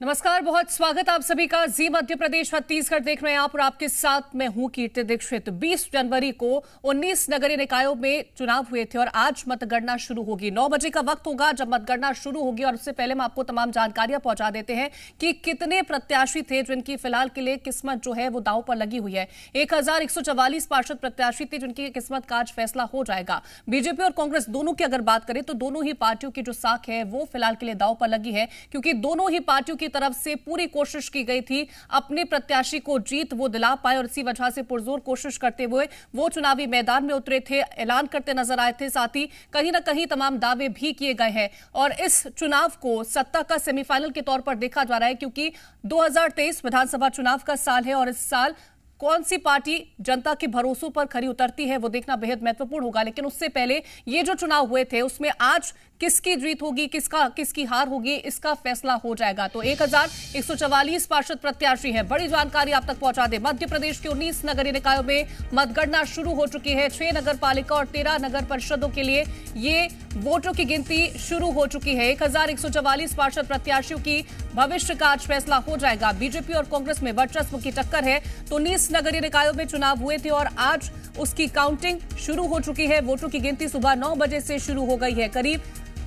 नमस्कार, बहुत स्वागत आप सभी का। जी मध्य प्रदेश छत्तीसगढ़ देख रहे हैं आप और आपके साथ मैं हूं कीर्ति दीक्षित। 20 जनवरी को 19 नगरीय निकायों में चुनाव हुए थे और आज मतगणना शुरू होगी। 9 बजे का वक्त होगा जब मतगणना शुरू होगी और उससे पहले हम आपको तमाम जानकारियां पहुंचा देते हैं कि कितने प्रत्याशी थे जिनकी फिलहाल के लिए किस्मत जो है वो दांव पर लगी हुई है। 1144 पार्षद प्रत्याशी थे जिनकी किस्मत का आज फैसला हो जाएगा। बीजेपी और कांग्रेस दोनों की अगर बात करें तो दोनों ही पार्टियों की जो साख है वो फिलहाल के लिए दांव पर लगी है, क्योंकि दोनों ही पार्टियों की तरफ से पूरी कोशिश की गई थी अपने प्रत्याशी को जीत वो दिला पाए और इसी वजह से पुरजोर कोशिश करते हुए वो चुनावी मैदान में उतरे थे, ऐलान करते नजर आए थे। साथ ही कहीं ना कहीं तमाम दावे भी किए गए हैं और इस चुनाव को सत्ता का सेमीफाइनल के तौर पर देखा जा रहा है, क्योंकि 2023 विधानसभा चुनाव का साल है और इस साल कौन सी पार्टी जनता के भरोसों पर खरी उतरती है वो देखना बेहद महत्वपूर्ण होगा। लेकिन उससे पहले ये जो चुनाव हुए थे उसमें आज किसकी जीत होगी, किसकी हार होगी, इसका फैसला हो जाएगा। तो 1144 पार्षद प्रत्याशी है। बड़ी जानकारी आप तक पहुंचा दे। मध्य प्रदेश के 19 नगरीय निकायों में मतगणना शुरू हो चुकी है। 6 नगर पालिका और 13 नगर परिषदों के लिए ये वोटों की गिनती शुरू हो चुकी है। 1144 पार्षद प्रत्याशियों की भविष्य का आज फैसला हो जाएगा। बीजेपी और कांग्रेस में वर्चस्व की टक्कर है। तो 19 नगरीय निकायों में चुनाव हुए थे और आज उसकी काउंटिंग शुरू हो चुकी है। वोटों की गिनती सुबह 9 बजे से शुरू हो गई है। करीब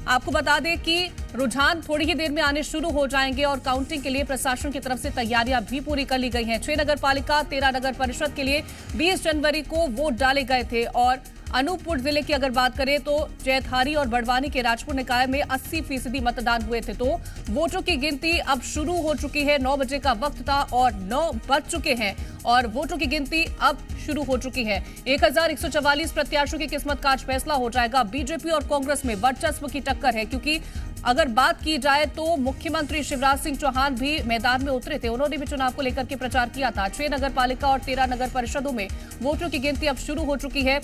आपको बता दें कि रुझान थोड़ी ही देर में आने शुरू हो जाएंगे और काउंटिंग के लिए प्रशासन की तरफ से तैयारियां भी पूरी कर ली गई हैं। 6 नगर पालिका 13 नगर परिषद के लिए 20 जनवरी को वोट डाले गए थे और अनूपपुर जिले की अगर बात करें तो जैतहारी और बड़वानी के राजपुर निकाय में 80% मतदान हुए थे। तो वोटों की गिनती अब शुरू हो चुकी है। 9 बजे का वक्त था और 9 बज चुके हैं और वोटों की गिनती अब शुरू हो चुकी है। 1144 प्रत्याशियों की किस्मत का आज फैसला हो जाएगा। बीजेपी और कांग्रेस में वर्चस्व की टक्कर है, क्योंकि अगर बात की जाए तो मुख्यमंत्री शिवराज सिंह चौहान भी मैदान में उतरे थे। उन्होंने भी चुनाव को लेकर के प्रचार किया था। 6 नगर पालिका और 13 नगर परिषदों में वोटों की गिनती अब शुरू हो चुकी है।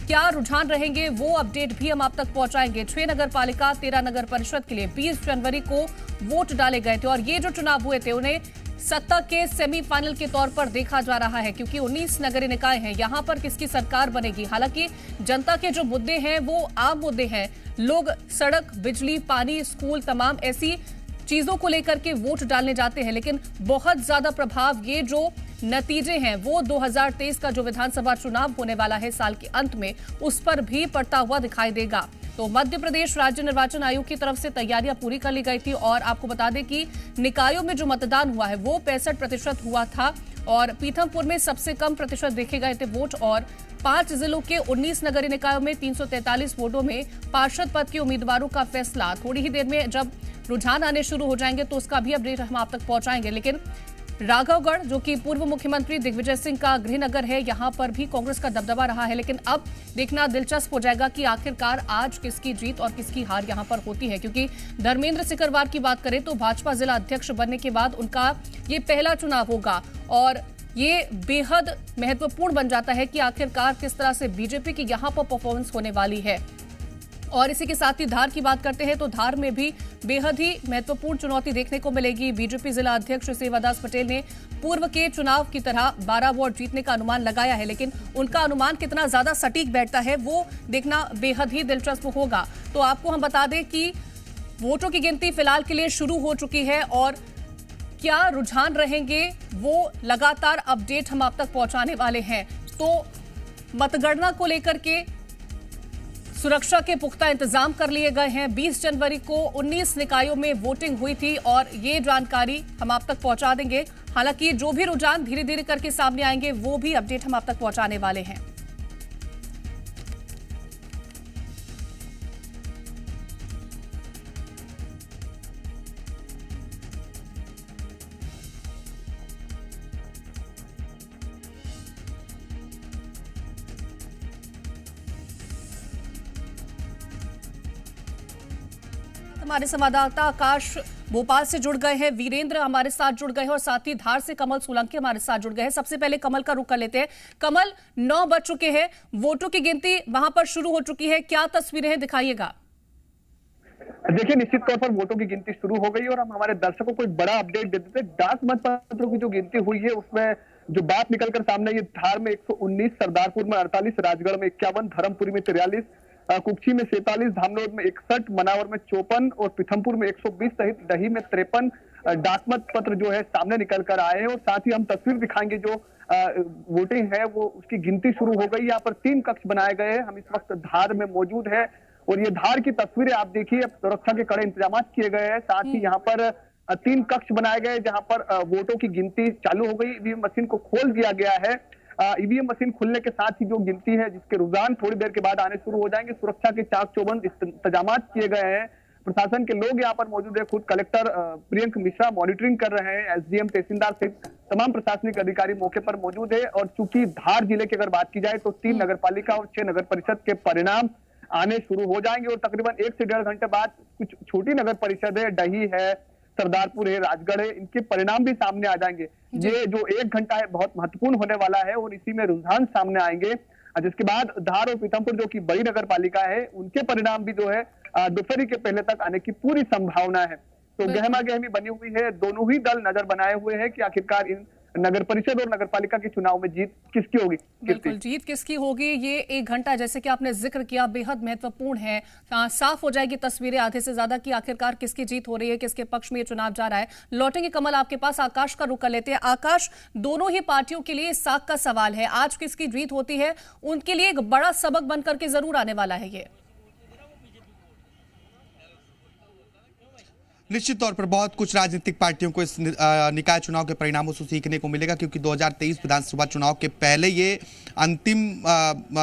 क्या रुझान रहेंगे वो अपडेट भी हम आप तक पहुंचाएंगे। 6 नगर पालिका 13 नगर परिषद के लिए 20 जनवरी को वोट डाले गए थे और ये जो चुनाव हुए थे उन्हें सत्ता के सेमीफाइनल के तौर पर देखा जा रहा है, क्योंकि 19 नगरीय निकाय हैं। यहां पर किसकी सरकार बनेगी। हालांकि जनता के जो मुद्दे हैं वो आम मुद्दे हैं। लोग सड़क, बिजली, पानी, स्कूल, तमाम ऐसी चीजों को लेकर के वोट डालने जाते हैं, लेकिन बहुत ज्यादा प्रभाव ये जो नतीजे हैं वो 2023 का जो विधानसभा चुनाव होने वाला है साल के अंत में, उस पर भी पड़ता हुआ दिखाई देगा। तो मध्य प्रदेश राज्य निर्वाचन आयोग की तरफ से तैयारियां पूरी कर ली गई थी और आपको बता दें कि निकायों में जो मतदान हुआ है वो 65% हुआ था और पीथमपुर में सबसे कम प्रतिशत देखे गए थे वोट और 5 जिलों के 19 नगरीय निकायों में 343 वोटों में पार्षद पद के उम्मीदवारों का फैसला। थोड़ी ही देर में जब रुझान आने शुरू हो जाएंगे तो उसका भी अपडेट हम आप तक पहुंचाएंगे। लेकिन राघवगढ़, जो कि पूर्व मुख्यमंत्री दिग्विजय सिंह का गृहनगर है, यहां पर भी कांग्रेस का दबदबा रहा है। लेकिन अब देखना दिलचस्प हो जाएगा कि आखिरकार आज किसकी जीत और किसकी हार यहां पर होती है, क्योंकि धर्मेंद्र सिकरवार की बात करें तो भाजपा जिला अध्यक्ष बनने के बाद उनका ये पहला चुनाव होगा और ये बेहद महत्वपूर्ण बन जाता है कि आखिरकार किस तरह से बीजेपी की यहां पर परफॉर्मेंस होने वाली है। और इसी के साथ ही धार की बात करते हैं तो धार में भी बेहद ही महत्वपूर्ण चुनौती देखने को मिलेगी। बीजेपी जिला अध्यक्ष सेवादास पटेल ने पूर्व के चुनाव की तरह 12 वार्ड जीतने का अनुमान लगाया है, लेकिन उनका अनुमान कितना ज्यादा सटीक बैठता है वो देखना बेहद ही दिलचस्प होगा। तो आपको हम बता दें कि वोटों की गिनती फिलहाल के लिए शुरू हो चुकी है और क्या रुझान रहेंगे वो लगातार अपडेट हम आप तक पहुंचाने वाले हैं। तो मतगणना को लेकर के सुरक्षा के पुख्ता इंतजाम कर लिए गए हैं। 20 जनवरी को 19 निकायों में वोटिंग हुई थी और ये जानकारी हम आप तक पहुंचा देंगे। हालांकि जो भी रुझान धीरे धीरे करके सामने आएंगे वो भी अपडेट हम आप तक पहुंचाने वाले हैं। हमारे संवाददाता आकाश भोपाल से जुड़ गए हैं, वीरेंद्र हमारे साथ जुड़ गए हैं और साथ ही धार से कमल सोलंकी हमारे साथ जुड़ गए हैं। सबसे पहले कमल का रुख कर लेते हैं। कमल, 9 बज चुके हैं, वोटों की गिनती वहां पर शुरू हो चुकी है, क्या तस्वीरें हैं, दिखाइएगा। देखिए, निश्चित तौर पर वोटों की गिनती शुरू हो गई और हम हमारे दर्शकों को एक बड़ा अपडेट दे देते हैं। डाक मतपत्रों की जो गिनती हुई है उसमें जो बात निकलकर सामने आई है, धार में 119, सरदारपुर में 48, राजगढ़ में 51, धर्मपुरी में 43, कुक्षी में 47, धामनोद में 61, मनावर में 54 और पीथमपुर में 120 सहित डही में 53 डाक मत पत्र जो है सामने निकल कर आए हैं। और साथ ही हम तस्वीर दिखाएंगे जो वोटिंग है वो उसकी गिनती शुरू हो गई। यहाँ पर 3 कक्ष बनाए गए हैं। हम इस वक्त धार में मौजूद है और ये धार की तस्वीरें आप देखिए, सुरक्षा के कड़े इंतजाम किए गए हैं। साथ ही यहाँ पर 3 कक्ष बनाए गए जहां पर वोटों की गिनती चालू हो गई। ईवीएम मशीन को खोल दिया गया है। ईवीएम मशीन खुलने के साथ ही जो गिनती है जिसके रुझान थोड़ी देर के बाद आने शुरू हो जाएंगे। सुरक्षा के चाक चौबंद इंतजाम किए गए हैं। प्रशासन के लोग यहाँ पर मौजूद है। खुद कलेक्टर प्रियंक मिश्रा मॉनिटरिंग कर रहे हैं। एसडीएम, तहसीलदार सहित तमाम प्रशासनिक अधिकारी मौके पर मौजूद है। और चूंकि धार जिले की अगर बात की जाए तो 3 नगर पालिका और 6 नगर परिषद के परिणाम आने शुरू हो जाएंगे। और तकरीबन 1 से 1.5 घंटे बाद कुछ छोटी नगर परिषद है, डही है, सरदारपुर है, राजगढ़ है, इनके परिणाम भी सामने आ जाएंगे। ये जो 1 घंटा है बहुत महत्वपूर्ण होने वाला है और इसी में रुझान सामने आएंगे। जिसके बाद धार और पीथमपुर जो कि बड़ी नगर पालिका है उनके परिणाम भी जो है दोपहर के पहले तक आने की पूरी संभावना है। तो गहमा गहमी बनी हुई है। दोनों ही दल नजर बनाए हुए हैं कि आखिरकार इन नगर परिषद और नगर पालिका के चुनाव में जीत किसकी होगी। बिल्कुल, जीत किसकी होगी ये 1 घंटा जैसे कि आपने जिक्र किया बेहद महत्वपूर्ण है। साफ हो जाएगी तस्वीरें आधे से ज्यादा कि आखिरकार किसकी जीत हो रही है, किसके पक्ष में ये चुनाव जा रहा है। लौटेंगे कमल आपके पास, आकाश का रुख कर लेते हैं। आकाश, दोनों ही पार्टियों के लिए साख का सवाल है, आज किसकी जीत होती है उनके लिए एक बड़ा सबक बनकर के जरूर आने वाला है ये। निश्चित तौर पर बहुत कुछ राजनीतिक पार्टियों को इस निकाय चुनाव के परिणामों से सीखने को मिलेगा, क्योंकि 2023 विधानसभा चुनाव के पहले ये अंतिम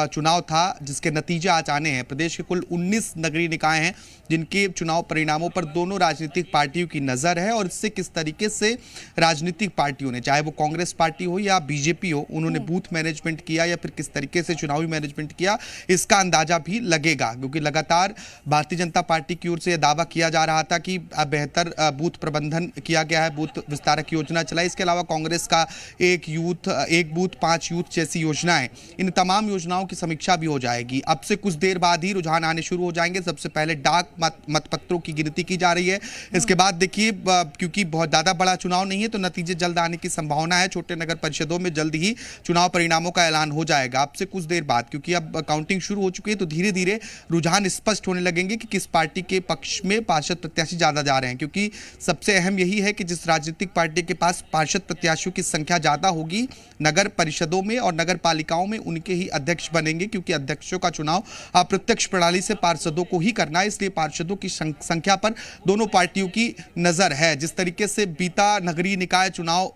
चुनाव था जिसके नतीजे आज आने हैं। प्रदेश के कुल 19 नगरीय निकाय हैं जिनके चुनाव परिणामों पर दोनों राजनीतिक पार्टियों की नजर है और इससे किस तरीके से राजनीतिक पार्टियों ने, चाहे वो कांग्रेस पार्टी हो या बीजेपी हो, उन्होंने बूथ मैनेजमेंट किया या फिर किस तरीके से चुनावी मैनेजमेंट किया, इसका अंदाजा भी लगेगा। क्योंकि लगातार भारतीय जनता पार्टी की ओर से यह दावा किया जा रहा था कि बेहतर बूथ प्रबंधन किया गया है, बूथ विस्तारक योजना चलाई। इसके अलावा कांग्रेस का एक बूथ 5 यूथ जैसी योजनाएं, इन तमाम योजनाओं की समीक्षा भी हो जाएगी। अब से कुछ देर बाद ही रुझान आने शुरू हो जाएंगे। सबसे पहले डाक मतपत्रों की गिनती की जा रही है। इसके बाद देखिए, क्योंकि बहुत ज्यादा बड़ा चुनाव नहीं है तो नतीजे जल्द आने की संभावना है। छोटे नगर परिषदों में जल्द ही चुनाव परिणामों का ऐलान हो जाएगा अब से कुछ देर बाद, क्योंकि अब काउंटिंग शुरू हो चुकी है तो धीरे धीरे रुझान स्पष्ट होने लगेंगे कि किस पार्टी के पक्ष में पार्षद प्रत्याशी ज्यादा जा रहे हैं। क्योंकि सबसे अहम यही है कि जिस राजनीतिक पार्टी के पास पार्षद प्रत्याशियों की संख्या ज्यादा होगी नगर परिषदों में और नगर पालिकाओं में, उनके ही अध्यक्ष बनेंगे। क्योंकि अध्यक्षों का चुनाव अप्रत्यक्ष प्रणाली से पार्षदों को ही करना है, इसलिए पार्षदों की संख्या पर दोनों पार्टियों की नजर है। जिस तरीके से बीता नगरीय निकाय चुनाव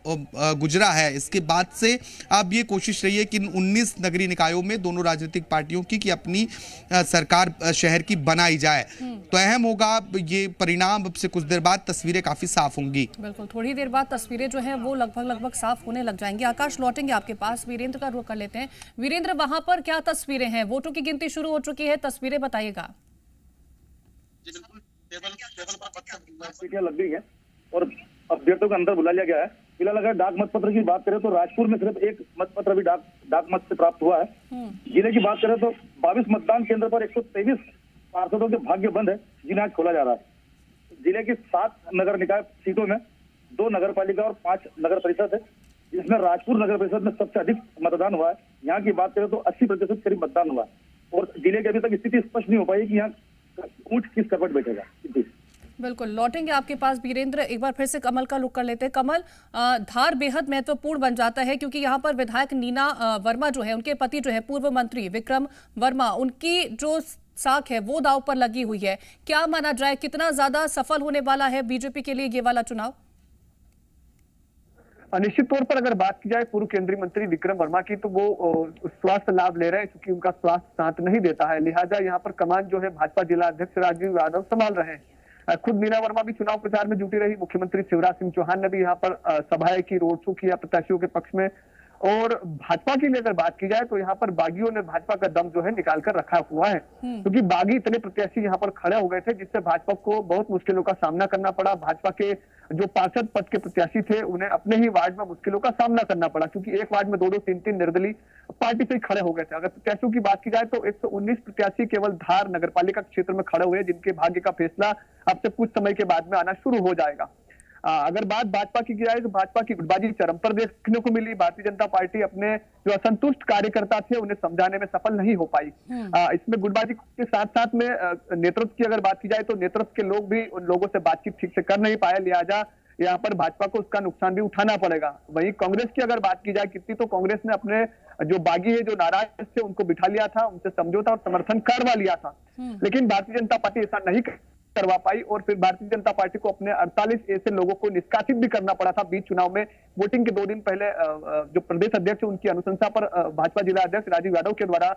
गुजरा है, इसके बाद से अब ये कोशिश रही है कि 19 नगरीय निकायों में दोनों राजनीतिक पार्टियों की कि अपनी सरकार शहर की बनाई जाए। तो अहम होगा ये परिणाम। अब से कुछ देर बाद तस्वीरें काफी साफ होंगी। बिल्कुल, थोड़ी देर बाद तस्वीरें जो हैं वो लगभग साफ होने लग जाएंगी। आकाश, लौटेंगे आपके पास, वीरेंद्र का रुख कर लेते हैं। वीरेंद्र, वहां पर क्या तस्वीरें हैं? वोटों की गिनती शुरू हो चुकी है, तस्वीरें बताइएगा। सीटें लग गई है और अभ्यर्थियों को अंदर बुला लिया गया है। फिलहाल अगर डाक मतपत्र की बात करें तो राजपुर में सिर्फ एक मतपत्र अभी डाक मत से प्राप्त हुआ है। जिले की बात करें तो 22 मतदान केंद्र पर 123 पार्षदों के भाग्य बंद है जिन्हें आज खोला जा रहा है। जिले की 7 नगर निकाय सीटों में 2 नगर पालिका और 5 नगर परिषद है, जिसमें राजपुर नगर परिषद में सबसे अधिक मतदान हुआ है। यहाँ की बात करें तो 80% करीब मतदान हुआ है और जिले की अभी तक स्थिति स्पष्ट नहीं हो पाई कि यहाँ ऊंट किस करवट बैठेगा। बिल्कुल, लौटेंगे आपके पास वीरेंद्र। एक बार फिर से कमल का रुख कर लेते हैं। कमल, धार बेहद महत्वपूर्ण बन जाता है क्योंकि यहाँ पर विधायक नीना वर्मा जो है, उनके पति जो है पूर्व मंत्री विक्रम वर्मा, उनकी जो साख है वो दांव पर लगी हुई है। क्या माना जाए, कितना ज्यादा सफल होने वाला है बीजेपी के लिए ये वाला चुनाव? निश्चित तौर पर अगर बात की जाए पूर्व केंद्रीय मंत्री विक्रम वर्मा की, तो वो स्वास्थ्य लाभ ले रहे हैं क्योंकि उनका स्वास्थ्य साथ नहीं देता है। लिहाजा यहाँ पर कमान जो है भाजपा जिला अध्यक्ष राजीव यादव संभाल रहे हैं। खुद मीना वर्मा भी चुनाव प्रचार में जुटी रही। मुख्यमंत्री शिवराज सिंह चौहान ने भी यहाँ पर सभाएं की, रोड शो किया प्रत्याशियों के पक्ष में। और भाजपा की अगर बात की जाए तो यहाँ पर बागियों ने भाजपा का दम जो है निकाल कर रखा हुआ है, क्योंकि बागी इतने प्रत्याशी यहाँ पर खड़े हो गए थे जिससे भाजपा को बहुत मुश्किलों का सामना करना पड़ा। भाजपा के जो पार्षद पद के प्रत्याशी थे उन्हें अपने ही वार्ड में मुश्किलों का सामना करना पड़ा, क्योंकि एक वार्ड में 2-2, 3-3 निर्दलीय पार्टी से ही खड़े हो गए थे। अगर प्रत्याशियों की बात की जाए तो 119 प्रत्याशी केवल धार नगरपालिका क्षेत्र में खड़े हुए, जिनके भाग्य का फैसला अब से कुछ समय के बाद में आना शुरू हो जाएगा। अगर बात भाजपा की जाए तो भाजपा की गुटबाजी चरम पर देखने को मिली। भारतीय जनता पार्टी अपने जो असंतुष्ट कार्यकर्ता थे उन्हें समझाने में सफल नहीं हो पाई। इसमें गुटबाजी के साथ साथ में नेतृत्व की अगर बात की जाए तो नेतृत्व के लोग भी उन लोगों से बातचीत ठीक से कर नहीं पाए, लिहाजा यहाँ पर भाजपा को उसका नुकसान भी उठाना पड़ेगा। वहीं कांग्रेस की अगर बात की जाए कितनी, तो कांग्रेस ने अपने जो बागी है, जो नाराज थे, उनको बिठा लिया था, उनसे समझौता और समर्थन करवा लिया था। लेकिन भारतीय जनता पार्टी ऐसा नहीं करवा पाई और फिर भारतीय जनता पार्टी को अपने 48 ऐसे लोगों को निष्कासित भी करना पड़ा था। बीच चुनाव में वोटिंग के 2 दिन पहले जो प्रदेश अध्यक्ष उनकी अनुशंसा पर भाजपा जिला अध्यक्ष राजीव यादव के द्वारा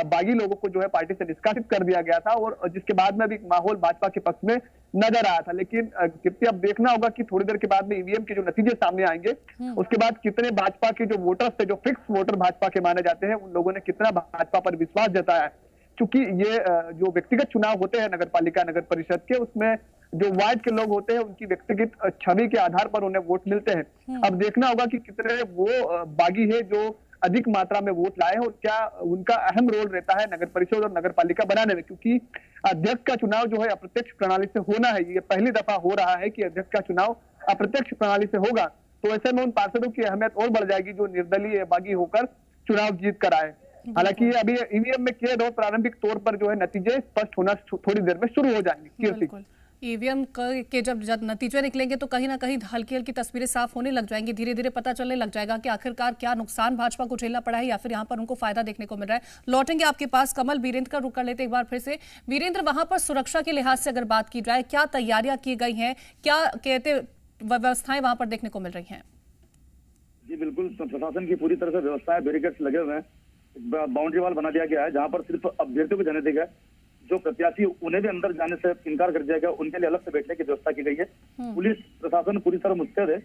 बागी लोगों को जो है पार्टी से निष्कासित कर दिया गया था और जिसके बाद में भी माहौल भाजपा के पक्ष में नजर आया था। लेकिन कितनी अब देखना होगा कि थोड़ी देर के बाद में ईवीएम के जो नतीजे सामने आएंगे उसके बाद कितने भाजपा के जो वोटर्स थे, जो फिक्स वोटर भाजपा के माने जाते हैं, उन लोगों ने कितना भाजपा पर विश्वास जताया है। क्योंकि ये जो व्यक्तिगत चुनाव होते हैं नगर पालिका नगर परिषद के, उसमें जो वार्ड के लोग होते हैं उनकी व्यक्तिगत छवि के आधार पर उन्हें वोट मिलते हैं। अब देखना होगा कि कितने वो बागी है जो अधिक मात्रा में वोट लाए हैं और क्या उनका अहम रोल रहता है नगर परिषद और नगर पालिका बनाने में। क्योंकि अध्यक्ष का चुनाव जो है अप्रत्यक्ष प्रणाली से होना है, ये पहली दफा हो रहा है कि अध्यक्ष का चुनाव अप्रत्यक्ष प्रणाली से होगा, तो ऐसे में उन पार्षदों की अहमियत और बढ़ जाएगी जो निर्दलीय बागी होकर चुनाव जीत कर आए। हालांकि अभी ईवीएम में कैद और प्रारंभिक तौर पर जो है नतीजे स्पष्ट होना थोड़ी देर में शुरू हो जाएंगे। ईवीएम के जब नतीजे निकलेंगे तो कहीं ना कहीं हल्की हल्की तस्वीरें साफ होने लग जाएंगी, धीरे धीरे पता चलने लग जाएगा कि आखिरकार क्या नुकसान भाजपा को झेलना पड़ा है या फिर यहाँ पर उनको फायदा देखने को मिल रहा है। लौटेंगे आपके पास कमल, वीरेंद्र का रुख कर लेते एक बार फिर से। वीरेंद्र, वहां पर सुरक्षा के लिहाज से अगर बात की जाए, क्या तैयारियां की गई हैं, क्या कहते व्यवस्थाएं वहां पर देखने को मिल रही हैं? जी बिल्कुल, प्रशासन की पूरी तरह से व्यवस्थाएं, बैरिकेड्स लगे हुए हैं, बाउंड्री वॉल बना दिया गया है जहां पर सिर्फ अभ्यर्थियों को जाने देगा, जो प्रत्याशी उन्हें भी अंदर जाने से इनकार कर जाएगा उनके लिए अलग से बैठने की व्यवस्था की गई है। पुलिस प्रशासन पूरी तरह मुस्तैद है।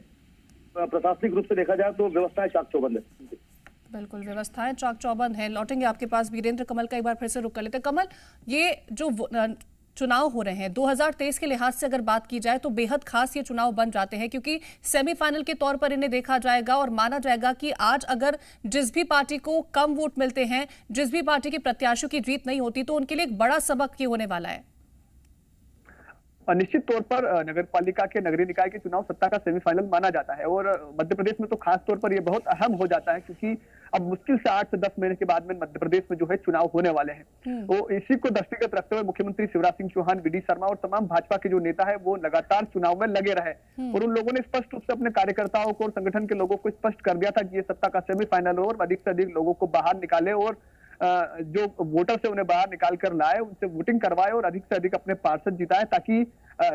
प्रशासनिक रूप से देखा जाए तो व्यवस्थाएं चाक चौबंद है। बिल्कुल, व्यवस्थाएं चाक चौबंद है। लौटेंगे आपके पास वीरेंद्र। कमल का एक बार फिर से रुक कर लेते। कमल, ये जो चुनाव हो रहे हैं 2023 के लिहाज से अगर बात की जाए तो बेहद खास ये चुनाव बन जाते हैं, क्योंकि सेमीफाइनल के तौर पर इन्हें देखा जाएगा और माना जाएगा कि आज अगर जिस भी पार्टी को कम वोट मिलते हैं, जिस भी पार्टी के प्रत्याशियों की जीत नहीं होती, तो उनके लिए एक बड़ा सबक ये होने वाला है। निश्चित तौर पर नगर पालिका के नगरीय निकाय के चुनाव सत्ता का सेमीफाइनल माना जाता है और मध्य प्रदेश में तो खास तौर पर यह बहुत अहम हो जाता है, क्योंकि अब मुश्किल से 8 से 10 महीने के बाद में मध्य प्रदेश में जो है चुनाव होने वाले हैं। तो इसी को दृष्टिगत रखते हुए मुख्यमंत्री शिवराज सिंह चौहान, वीडी शर्मा और तमाम भाजपा के जो नेता है वो लगातार चुनाव में लगे रहे और उन लोगों ने स्पष्ट रूप से अपने कार्यकर्ताओं को और संगठन के लोगों को स्पष्ट कर दिया था कि ये सत्ता का सेमीफाइनल हो और अधिक से अधिक लोगों को बाहर निकाले और जो वोटर से उन्हें बाहर निकाल कर लाए, उनसे वोटिंग करवाए और अधिक से अधिक अपने पार्षद जिताए, ताकि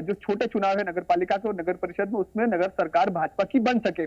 जो छोटे चुनाव है नगर पालिका के और नगर परिषद में, उसमें नगर सरकार भाजपा की बन सके।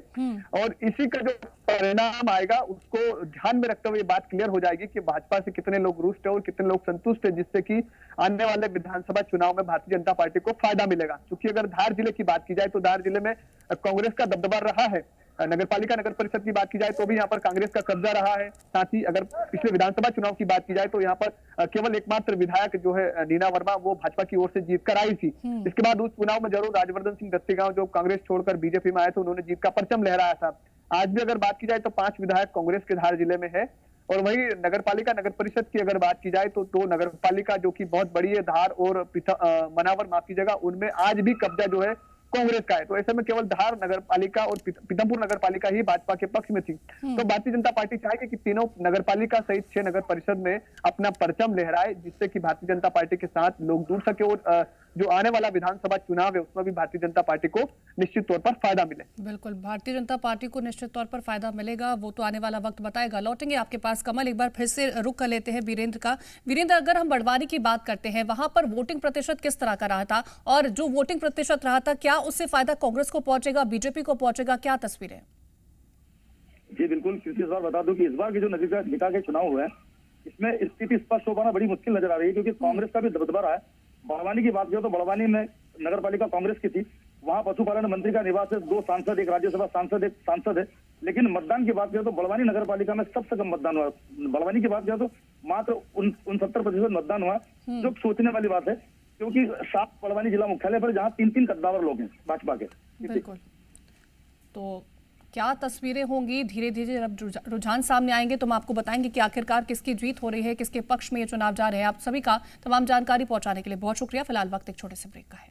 और इसी का जो परिणाम आएगा उसको ध्यान में रखते हुए ये बात क्लियर हो जाएगी कि भाजपा से कितने लोग रुष्ट है और कितने लोग संतुष्ट है, जिससे कि आने वाले विधानसभा चुनाव में भारतीय जनता पार्टी को फायदा मिलेगा। क्योंकि अगर धार जिले की बात की जाए तो धार जिले में कांग्रेस का दबदबा रहा है। नगर पालिका नगर परिषद की बात की जाए तो भी यहाँ पर कांग्रेस का कब्जा रहा है। साथ ही अगर पिछले विधानसभा चुनाव की बात की जाए तो यहाँ पर केवल एकमात्र विधायक जो है नीना वर्मा, वो भाजपा की ओर से जीत कर आई थी। इसके बाद उस चुनाव में जरूर राजवर्धन सिंह दत्तीगांव जो कांग्रेस छोड़कर बीजेपी में आए थे, उन्होंने जीत का परचम लहराया था। आज भी अगर बात की जाए तो 5 विधायक कांग्रेस के धार जिले में है। और वही नगर पालिका नगर परिषद की अगर बात की जाए तो 2 नगर पालिका जो कि बहुत बड़ी है, धार और मनावर, माफ कीजिएगा, उनमें आज भी कब्जा जो है कांग्रेस का है। तो ऐसे में केवल धार नगर पालिका और पीथमपुर नगर पालिका ही भाजपा के पक्ष में थी। तो भारतीय जनता पार्टी चाहेगी कि तीनों नगर पालिका सहित 6 नगर परिषद में अपना परचम लहराए, जिससे कि भारतीय जनता पार्टी के साथ लोग जुड़ सके और जो आने वाला विधानसभा चुनाव है उसमें भी भारतीय जनता पार्टी को निश्चित तौर पर फायदा मिले। बिल्कुल, भारतीय जनता पार्टी को निश्चित तौर पर फायदा मिलेगा, वो तो आने वाला वक्त बताएगा। लौटेंगे आपके पास कमल, एक बार फिर से रुक कर लेते हैं वीरेंद्र का। वीरेंद्र, अगर हम बड़वानी की बात करते हैं, वहां पर वोटिंग प्रतिशत किस तरह का रहा था और जो वोटिंग प्रतिशत रहा था, क्या उससे फायदा कांग्रेस को पहुंचेगा, बीजेपी को पहुंचेगा, क्या तस्वीर है? जी बिल्कुल, इस बार बता दूं कि इस बार के जो निकाय के चुनाव हुए हैं इसमें स्थिति स्पष्ट हो पाना बड़ी मुश्किल नजर आ रही है, क्योंकि कांग्रेस का भी दबदबा रहा है। बड़वानी की बात करें तो बड़वानी में नगर पालिका कांग्रेस की थी, वहां पशुपालन मंत्री का निवास है, 2 सांसद, 1 राज्यसभा सांसद, 1 सांसद है। लेकिन मतदान की बात करें तो बड़वानी नगर पालिका में सबसे कम मतदान हुआ। बड़वानी की बात करें तो मात्र 69% मतदान हुआ, जो सोचने वाली बात है, क्योंकि 7 बड़वानी जिला मुख्यालय पर जहां 3-3 कद्दावर लोग हैं भाजपा के। बिल्कुल, तो क्या तस्वीरें होंगी, धीरे धीरे जब रुझान सामने आएंगे तो हम आपको बताएंगे कि आखिरकार किसकी जीत हो रही है, किसके पक्ष में ये चुनाव जा रहे हैं। आप सभी का तमाम जानकारी पहुंचाने के लिए बहुत शुक्रिया। फिलहाल वक्त एक छोटे से ब्रेक का है।